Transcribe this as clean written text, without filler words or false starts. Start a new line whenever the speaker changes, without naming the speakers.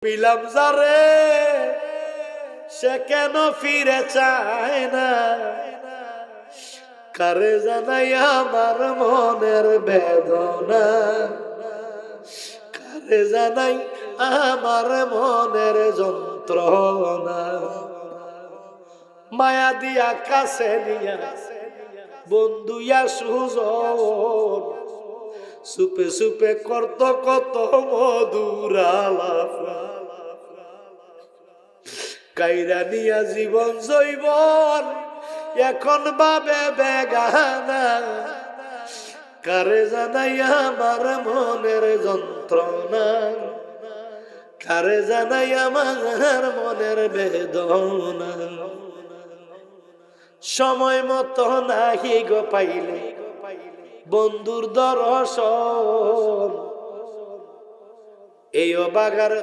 পিলাম যারে সে কেন ফিরে চায় না, কারে জানাই আমার মনের বেদনা, কারে জানাই আমার মনের যন্ত্রণা। মায়া দিয়া কাছে নিয়া বন্ধুয়া সুজন, সুপে সুপে করত কত মধুর আলাপ, কাইরা নিয়া জীবন জৈবন এখন ভাবে বেগানা, কারে জানাই আমার মনের যন্ত্রণা, কারে জানাই আমার মনের বেদনা। সময় মতো নাহি গো পাইলে বন্ধুর দর্শন, এই অবাগার